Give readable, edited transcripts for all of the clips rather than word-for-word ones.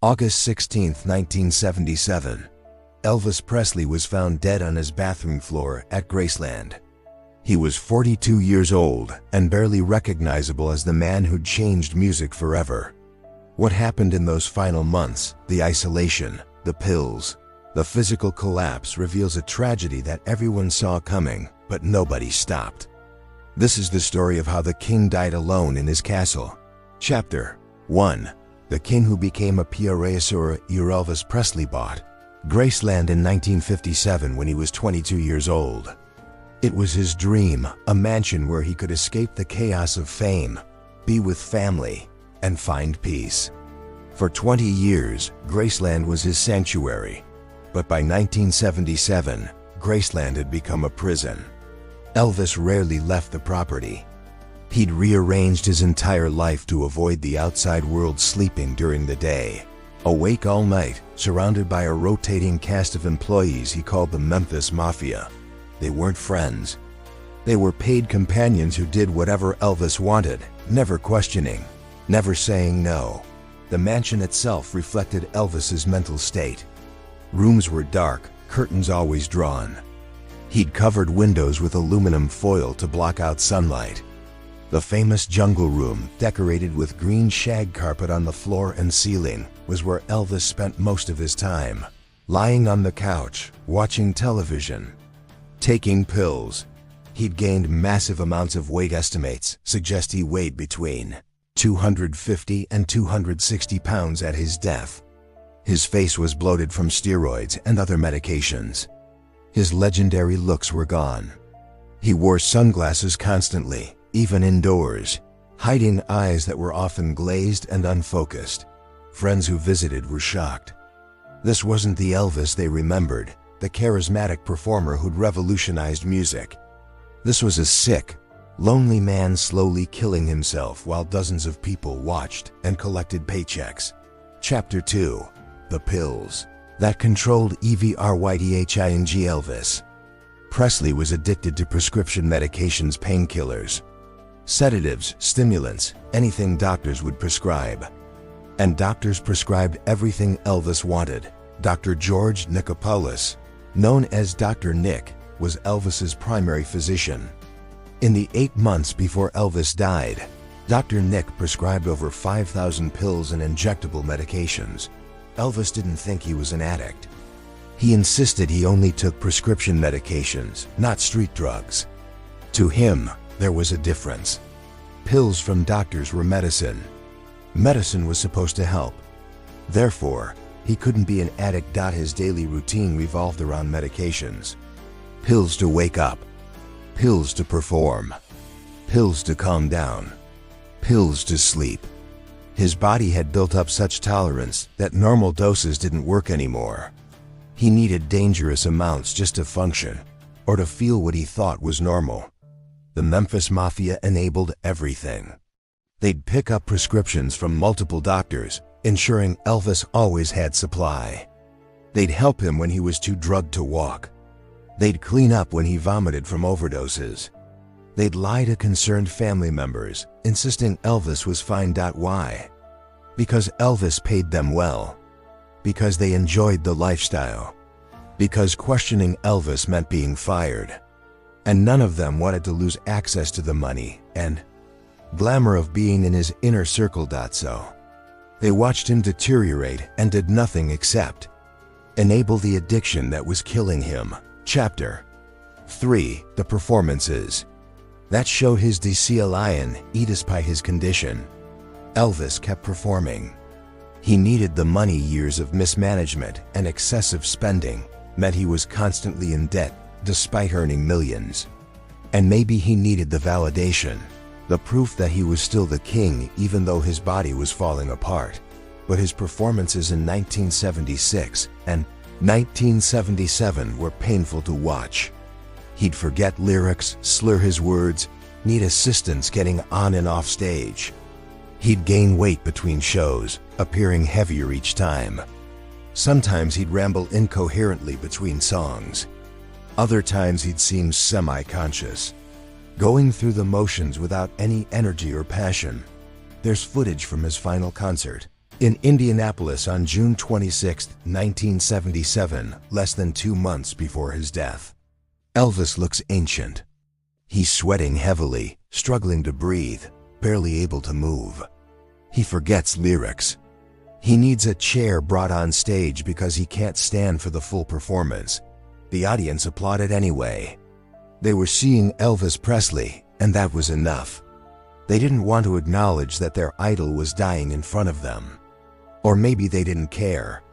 August 16, 1977. Elvis Presley was found dead on his bathroom floor at Graceland. He was 42 years old and barely recognizable as the man who'd changed music forever. What happened in those final months, the isolation, the pills, the physical collapse reveals a tragedy that everyone saw coming, but nobody stopped. This is the story of how the king died alone in his castle. Chapter 1. The king who became a paychecks. Elvis Presley bought Graceland in 1957 when he was 22 years old. It was his dream, a mansion where he could escape the chaos of fame, be with family, and find peace. For 20 years, Graceland was his sanctuary. But by 1977, Graceland had become a prison. Elvis rarely left the property. He'd rearranged his entire life to avoid the outside world, sleeping during the day, awake all night, surrounded by a rotating cast of employees he called the Memphis Mafia. They weren't friends. They were paid companions who did whatever Elvis wanted, never questioning, never saying no. The mansion itself reflected Elvis's mental state. Rooms were dark, curtains always drawn. He'd covered windows with aluminum foil to block out sunlight. The famous jungle room, decorated with green shag carpet on the floor and ceiling, was where Elvis spent most of his time, lying on the couch, watching television, taking pills. He'd gained massive amounts of weight. Estimates suggest he weighed between 250 and 260 pounds at his death. His face was bloated from steroids and other medications. His legendary looks were gone. He wore sunglasses constantly, even indoors, hiding eyes that were often glazed and unfocused. Friends who visited were shocked. This wasn't the Elvis they remembered, the charismatic performer who'd revolutionized music. This was a sick, lonely man slowly killing himself while dozens of people watched and collected paychecks. Chapter 2. The pills that controlled everything. Elvis Presley was addicted to prescription medications, painkillers, sedatives, stimulants, anything doctors would prescribe. And doctors prescribed everything Elvis wanted. Dr. George Nicopolis, known as Dr. Nick, was Elvis's primary physician. In the 8 months before Elvis died, Dr. Nick prescribed over 5,000 pills and injectable medications. Elvis didn't think he was an addict. He insisted he only took prescription medications, not street drugs. To him, there was a difference. Pills from doctors were medicine. Medicine was supposed to help. Therefore, he couldn't be an addict. His daily routine revolved around medications. Pills to wake up, pills to perform, pills to calm down, pills to sleep. His body had built up such tolerance that normal doses didn't work anymore. He needed dangerous amounts just to function, or to feel what he thought was normal. The Memphis Mafia enabled everything. They'd pick up prescriptions from multiple doctors, ensuring Elvis always had supply. They'd help him when he was too drugged to walk. They'd clean up when he vomited from overdoses. They'd lie to concerned family members, insisting Elvis was fine. Why? Because Elvis paid them well. Because they enjoyed the lifestyle. Because questioning Elvis meant being fired. And none of them wanted to lose access to the money and glamour of being in his inner circle. So they watched him deteriorate and did nothing except enable the addiction that was killing him. Chapter 3. The performances that showed his decline. Despite his condition, Elvis kept performing. He needed the money. Years of mismanagement and excessive spending meant he was constantly in debt despite earning millions. And maybe he needed the validation, the proof that he was still the king even though his body was falling apart. But his performances in 1976 and 1977 were painful to watch. He'd forget lyrics, slur his words, need assistance getting on and off stage. He'd gain weight between shows, appearing heavier each time. Sometimes he'd ramble incoherently between songs. Other times he'd seem semi-conscious, going through the motions without any energy or passion. There's footage from his final concert, In Indianapolis on June 26, 1977, less than 2 months before his death. Elvis looks ancient. He's sweating heavily, struggling to breathe, barely able to move. He forgets lyrics. He needs a chair brought on stage because he can't stand for the full performance. The audience applauded anyway. They were seeing Elvis Presley, and that was enough. They didn't want to acknowledge that their idol was dying in front of them. Or maybe they didn't care.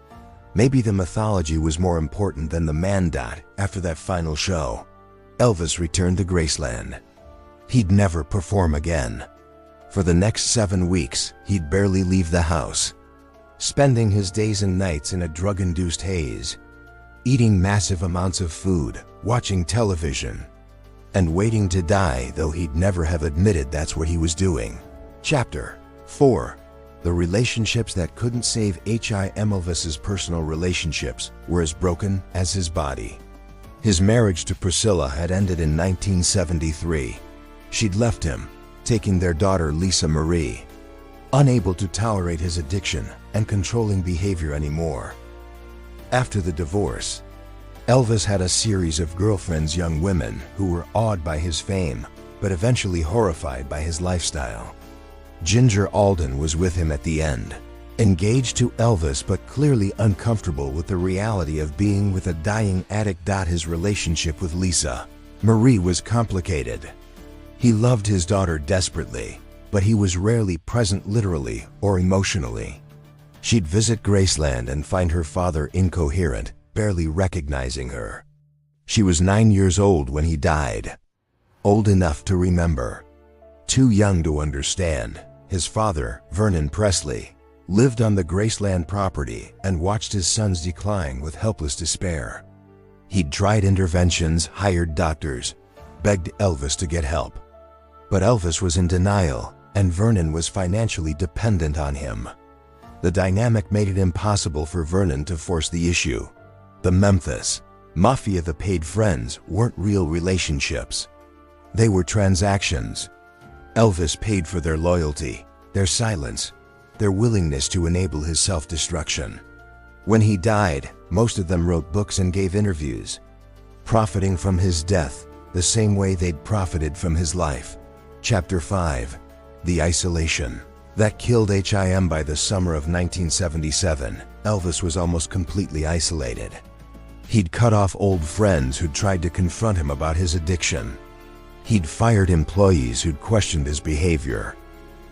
Maybe the mythology was more important than the man-dot. After that final show, Elvis returned to Graceland. He'd never perform again. For the next 7 weeks, he'd barely leave the house, spending his days and nights in a drug-induced haze, eating massive amounts of food, watching television, and waiting to die, though he'd never have admitted that's what he was doing. Chapter 4. The relationships that couldn't save him. Elvis's personal relationships were as broken as his body. His marriage to Priscilla had ended in 1973. She'd left him, taking their daughter Lisa Marie. Unable to tolerate his addiction and controlling behavior anymore. After the divorce, Elvis had a series of girlfriends, young women who were awed by his fame, but eventually horrified by his lifestyle. Ginger Alden was with him at the end, engaged to Elvis but clearly uncomfortable with the reality of being with a dying addict. His relationship with Lisa Marie was complicated. He loved his daughter desperately, but he was rarely present literally or emotionally. She'd visit Graceland and find her father incoherent, barely recognizing her. She was 9 years old when he died. Old enough to remember, too young to understand. His father, Vernon Presley, lived on the Graceland property and watched his sons decline with helpless despair. He'd tried interventions, hired doctors, begged Elvis to get help. But Elvis was in denial, and Vernon was financially dependent on him. The dynamic made it impossible for Vernon to force the issue. The Memphis Mafia, the paid friends, weren't real relationships. They were transactions. Elvis paid for their loyalty, their silence, their willingness to enable his self-destruction. When he died, most of them wrote books and gave interviews, profiting from his death the same way they'd profited from his life. Chapter 5. The isolation that killed him. By the summer of 1977, Elvis was almost completely isolated. He'd cut off old friends who'd tried to confront him about his addiction. He'd fired employees who'd questioned his behavior.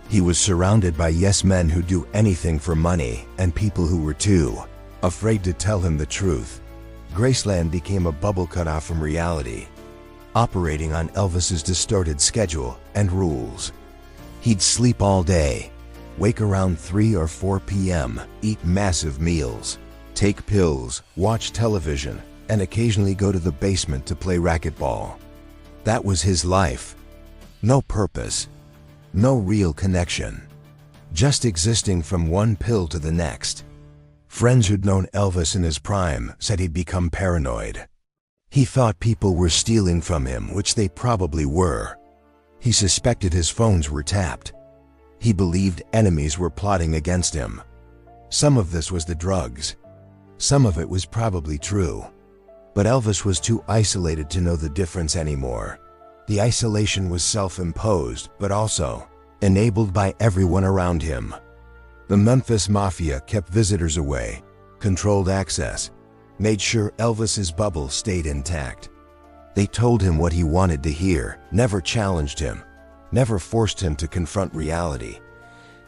He was surrounded by yes men who'd do anything for money and people who were too afraid to tell him the truth. Graceland became a bubble cut off from reality, operating on Elvis's distorted schedule and rules. He'd sleep all day, wake around 3 or 4 p.m., eat massive meals, take pills, watch television, and occasionally go to the basement to play racquetball. That was his life. No purpose, no real connection, just existing from one pill to the next. Friends who'd known Elvis in his prime said he'd become paranoid. He thought people were stealing from him, which they probably were. He suspected his phones were tapped. He believed enemies were plotting against him. Some of this was the drugs. Some of it was probably true. But Elvis was too isolated to know the difference anymore. The isolation was self-imposed, but also enabled by everyone around him. The Memphis Mafia kept visitors away, controlled access, made sure Elvis's bubble stayed intact. They told him what he wanted to hear, never challenged him, never forced him to confront reality.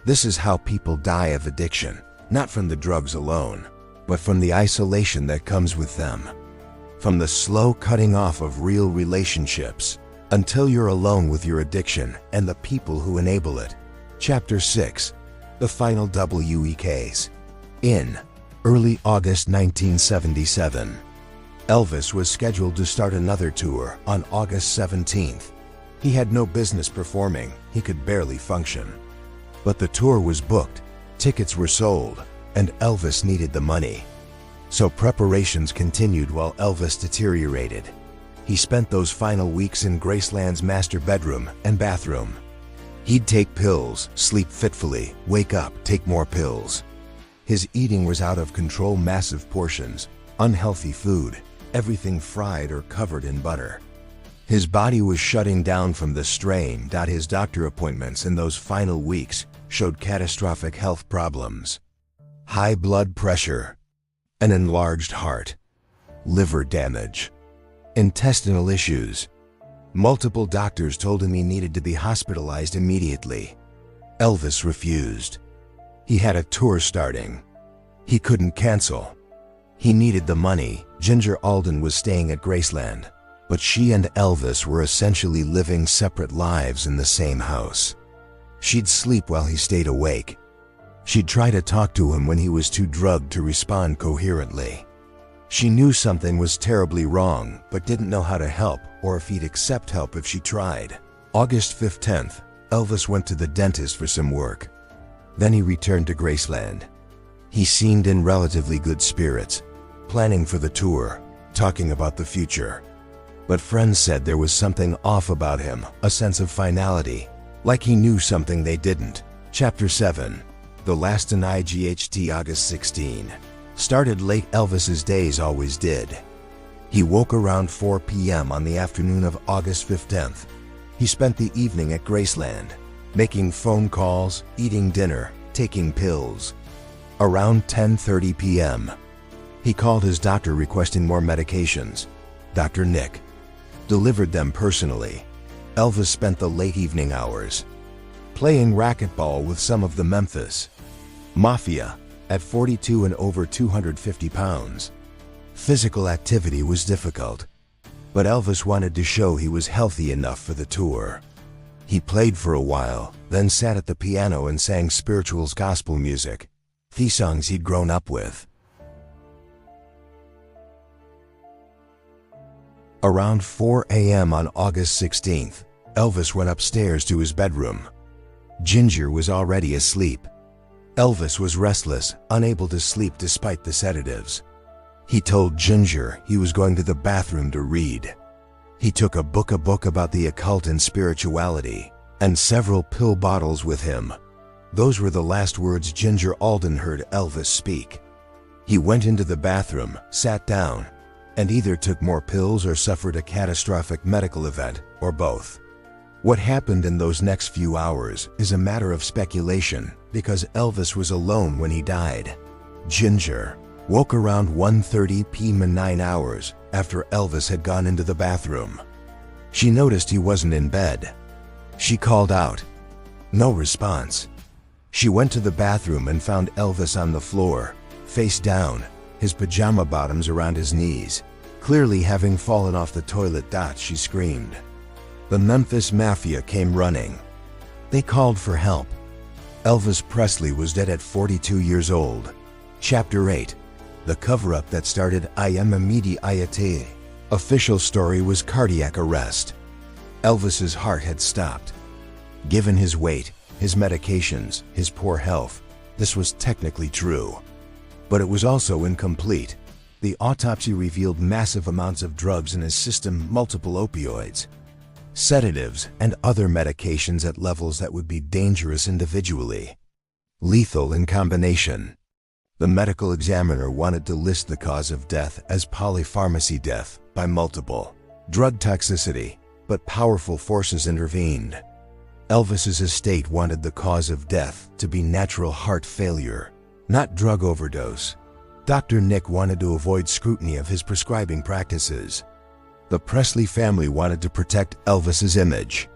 This is how people die of addiction, not from the drugs alone, but from the isolation that comes with them. From the slow cutting off of real relationships, until you're alone with your addiction and the people who enable it. Chapter 6. The final case. In early August 1977, Elvis was scheduled to start another tour on August 17th. He had no business performing, he could barely function. But the tour was booked, tickets were sold, and Elvis needed the money. So preparations continued while Elvis deteriorated. He spent those final weeks in Graceland's master bedroom and bathroom. He'd take pills, sleep fitfully, wake up, take more pills. His eating was out of control, massive portions, unhealthy food, everything fried or covered in butter. His body was shutting down from the strain. His doctor appointments in those final weeks showed catastrophic health problems. High blood pressure, an enlarged heart, liver damage, intestinal issues. Multiple doctors told him he needed to be hospitalized immediately. Elvis refused. He had a tour starting. He couldn't cancel. He needed the money. Ginger Alden was staying at Graceland, but she and Elvis were essentially living separate lives in the same house. She'd sleep while he stayed awake. She'd try to talk to him when he was too drugged to respond coherently. She knew something was terribly wrong, but didn't know how to help or if he'd accept help if she tried. August 15th, Elvis went to the dentist for some work. Then he returned to Graceland. He seemed in relatively good spirits, planning for the tour, talking about the future. But friends said there was something off about him, a sense of finality, like he knew something they didn't. Chapter 7. The Last in IGHT. August 16. Started late. Elvis's days always did. He woke around 4 p.m. on the afternoon of August 15th. He spent the evening at Graceland, making phone calls, eating dinner, taking pills. Around 10:30 p.m., he called his doctor requesting more medications. Dr. Nick delivered them personally. Elvis spent the late evening hours playing racquetball with some of the Memphis Mafia at 42 and over 250 pounds. Physical activity was difficult, but Elvis wanted to show he was healthy enough for the tour. He played for a while, then sat at the piano and sang spirituals, gospel music, the songs he'd grown up with. Around 4 a.m. on August 16th, Elvis went upstairs to his bedroom. Ginger was already asleep. Elvis was restless, unable to sleep despite the sedatives. He told Ginger he was going to the bathroom to read. He took a book about the occult and spirituality, and several pill bottles with him. Those were the last words Ginger Alden heard Elvis speak. He went into the bathroom, sat down, and either took more pills or suffered a catastrophic medical event, or both. What happened in those next few hours is a matter of speculation because Elvis was alone when he died. Ginger woke around 1:30 p.m. 9 hours after Elvis had gone into the bathroom. She noticed he wasn't in bed. She called out. No response. She went to the bathroom and found Elvis on the floor, face down, his pajama bottoms around his knees, clearly having fallen off the toilet. She screamed. The Memphis Mafia came running. They called for help. Elvis Presley was dead at 42 years old. Chapter 8. The cover-up that started IMMEDIATE. Official story was cardiac arrest. Elvis's heart had stopped. Given his weight, his medications, his poor health, this was technically true. But it was also incomplete. The autopsy revealed massive amounts of drugs in his system, multiple opioids, sedatives, and other medications at levels that would be dangerous individually, lethal in combination. The medical examiner wanted to list the cause of death as polypharmacy death by multiple drug toxicity, but powerful forces intervened. Elvis's estate wanted the cause of death to be natural heart failure, not drug overdose. Dr. Nick wanted to avoid scrutiny of his prescribing practices. The Presley family wanted to protect Elvis's image.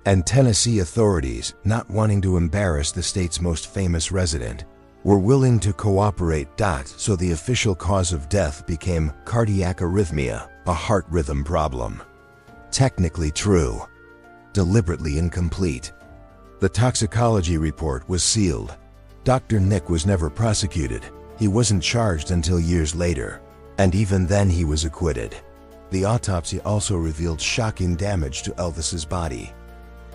And Tennessee authorities, not wanting to embarrass the state's most famous resident, were willing to cooperate. So the official cause of death became cardiac arrhythmia, a heart rhythm problem. Technically true, deliberately incomplete. The toxicology report was sealed. Dr. Nick was never prosecuted. He wasn't charged until years later, and even then he was acquitted. The autopsy also revealed shocking damage to Elvis's body.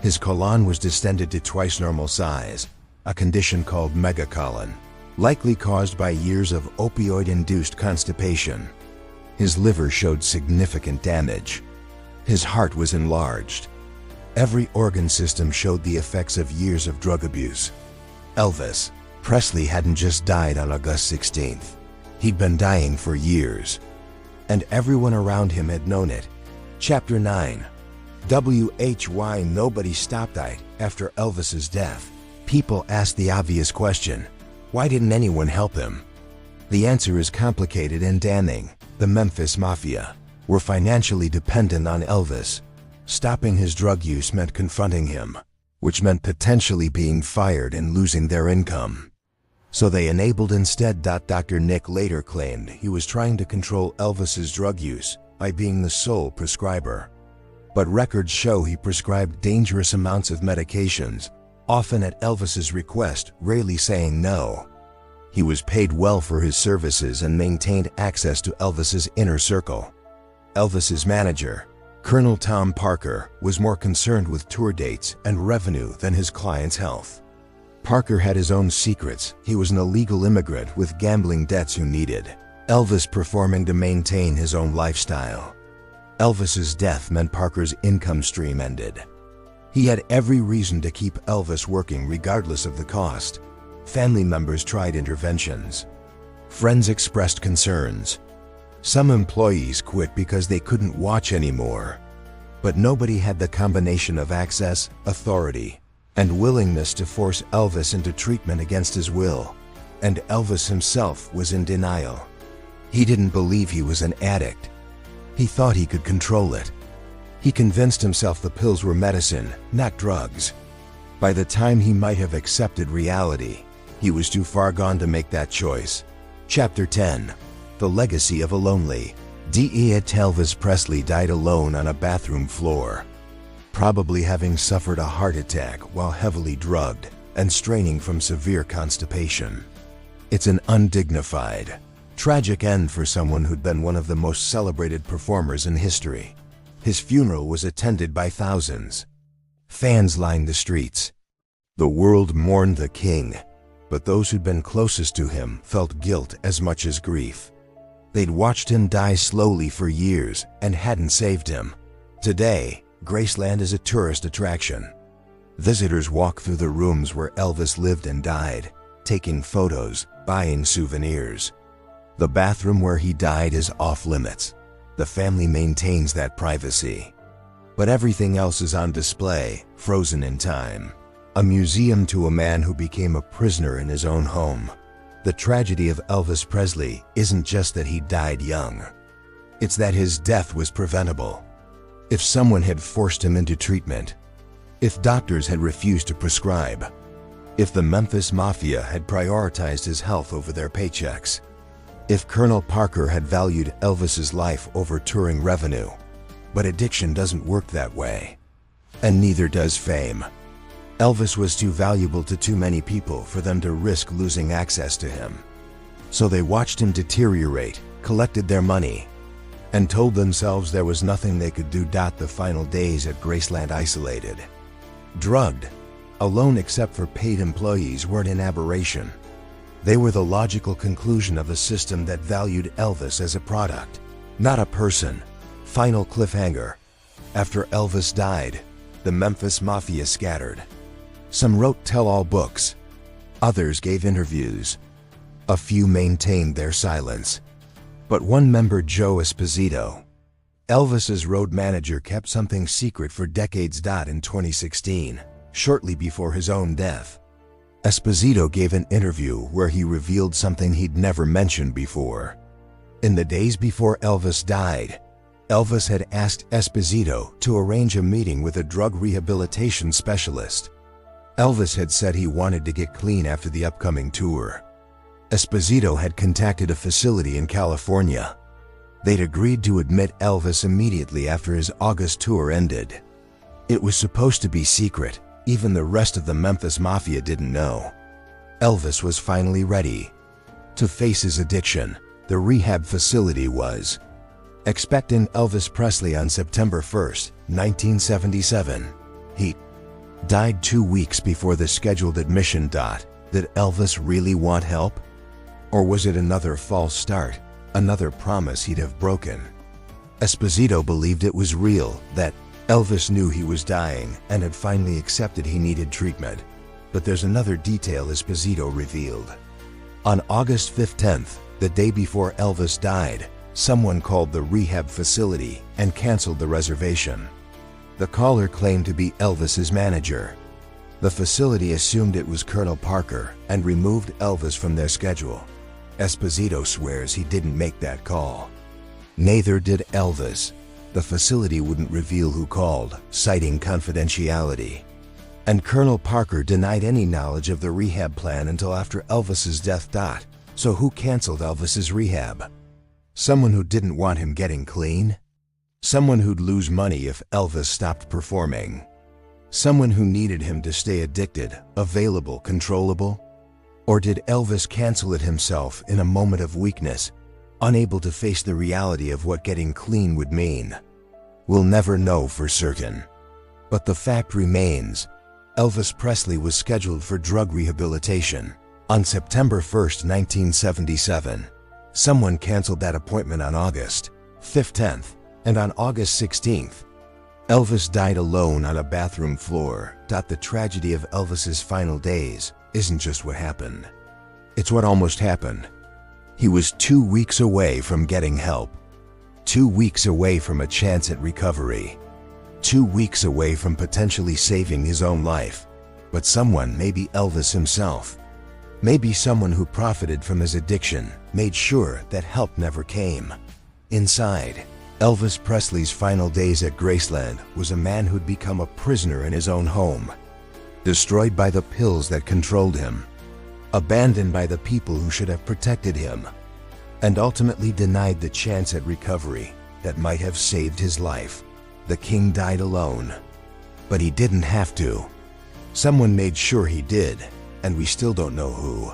His colon was distended to twice normal size, a condition called megacolon, likely caused by years of opioid-induced constipation. His liver showed significant damage. His heart was enlarged. Every organ system showed the effects of years of drug abuse. Elvis Presley hadn't just died on August 16th. He'd been dying for years, and everyone around him had known it. Chapter 9. Why nobody stopped it after Elvis's death. People asked the obvious question: why didn't anyone help him? The answer is complicated and damning. The Memphis Mafia were financially dependent on Elvis. Stopping his drug use meant confronting him, which meant potentially being fired and losing their income. So they enabled instead. Dr. Nick later claimed he was trying to control Elvis's drug use by being the sole prescriber. But records show he prescribed dangerous amounts of medications, often at Elvis's request, rarely saying no. He was paid well for his services and maintained access to Elvis's inner circle. Elvis's manager, Colonel Tom Parker, was more concerned with tour dates and revenue than his clients' health. Parker had his own secrets. He was an illegal immigrant with gambling debts who needed Elvis performing to maintain his own lifestyle. Elvis's death meant Parker's income stream ended. He had every reason to keep Elvis working regardless of the cost. Family members tried interventions. Friends expressed concerns. Some employees quit because they couldn't watch anymore. But nobody had the combination of access, authority, and willingness to force Elvis into treatment against his will. And Elvis himself was in denial. He didn't believe he was an addict. He thought he could control it. He convinced himself the pills were medicine, not drugs. By the time he might have accepted reality, he was too far gone to make that choice. Chapter 10. The Legacy of a Lonely. Elvis Presley died alone on a bathroom floor, probably having suffered a heart attack while heavily drugged and straining from severe constipation. It's an undignified, tragic end for someone who'd been one of the most celebrated performers in history. His funeral was attended by thousands. Fans lined the streets. The world mourned the king, but those who'd been closest to him felt guilt as much as grief. They'd watched him die slowly for years and hadn't saved him. Today, Graceland is a tourist attraction. Visitors walk through the rooms where Elvis lived and died, taking photos, buying souvenirs. The bathroom where he died is off limits. The family maintains that privacy. But everything else is on display, frozen in time. A museum to a man who became a prisoner in his own home. The tragedy of Elvis Presley isn't just that he died young. It's that his death was preventable. If someone had forced him into treatment, if doctors had refused to prescribe, if the Memphis Mafia had prioritized his health over their paychecks, if Colonel Parker had valued Elvis's life over touring revenue. But addiction doesn't work that way. And neither does fame. Elvis was too valuable to too many people for them to risk losing access to him. So they watched him deteriorate, collected their money, and told themselves there was nothing they could do. The final days at Graceland isolated, drugged, alone except for paid employees weren't an aberration. They were the logical conclusion of a system that valued Elvis as a product, not a person. Final cliffhanger. After Elvis died, the Memphis Mafia scattered. Some wrote tell-all books. Others gave interviews. A few maintained their silence. But one member, Joe Esposito, Elvis's road manager, kept something secret for decades. In 2016, shortly before his own death, Esposito gave an interview where he revealed something he'd never mentioned before. In the days before Elvis died, Elvis had asked Esposito to arrange a meeting with a drug rehabilitation specialist. Elvis had said he wanted to get clean after the upcoming tour. Esposito had contacted a facility in California. They'd agreed to admit Elvis immediately after his August tour ended. It was supposed to be secret. Even the rest of the Memphis Mafia didn't know. Elvis was finally ready to face his addiction. The rehab facility was expecting Elvis Presley on September 1st, 1977. He died 2 weeks before the scheduled admission. Did Elvis really want help? Or was it another false start, another promise he'd have broken? Esposito believed it was real, that Elvis knew he was dying and had finally accepted he needed treatment. But there's another detail Esposito revealed. On August 15th, the day before Elvis died, someone called the rehab facility and canceled the reservation. The caller claimed to be Elvis's manager. The facility assumed it was Colonel Parker and removed Elvis from their schedule. Esposito swears he didn't make that call. Neither did Elvis. The facility wouldn't reveal who called, citing confidentiality. And Colonel Parker denied any knowledge of the rehab plan until after Elvis's death. So who canceled Elvis's rehab? Someone who didn't want him getting clean? Someone who'd lose money if Elvis stopped performing? Someone who needed him to stay addicted, available, controllable? Or did Elvis cancel it himself in a moment of weakness, unable to face the reality of what getting clean would mean? We'll never know for certain. But the fact remains, Elvis Presley was scheduled for drug rehabilitation on September 1st, 1977. Someone canceled that appointment on August 15th, and on August 16th, Elvis died alone on a bathroom floor. The tragedy of Elvis's final days isn't just what happened. It's what almost happened. He was 2 weeks away from getting help. 2 weeks away from a chance at recovery. 2 weeks away from potentially saving his own life. But someone, maybe Elvis himself, maybe someone who profited from his addiction, made sure that help never came. Inside Elvis Presley's final days at Graceland was a man who'd become a prisoner in his own home, destroyed by the pills that controlled him, abandoned by the people who should have protected him, and ultimately denied the chance at recovery that might have saved his life. The king died alone, but he didn't have to. Someone made sure he did, and we still don't know who.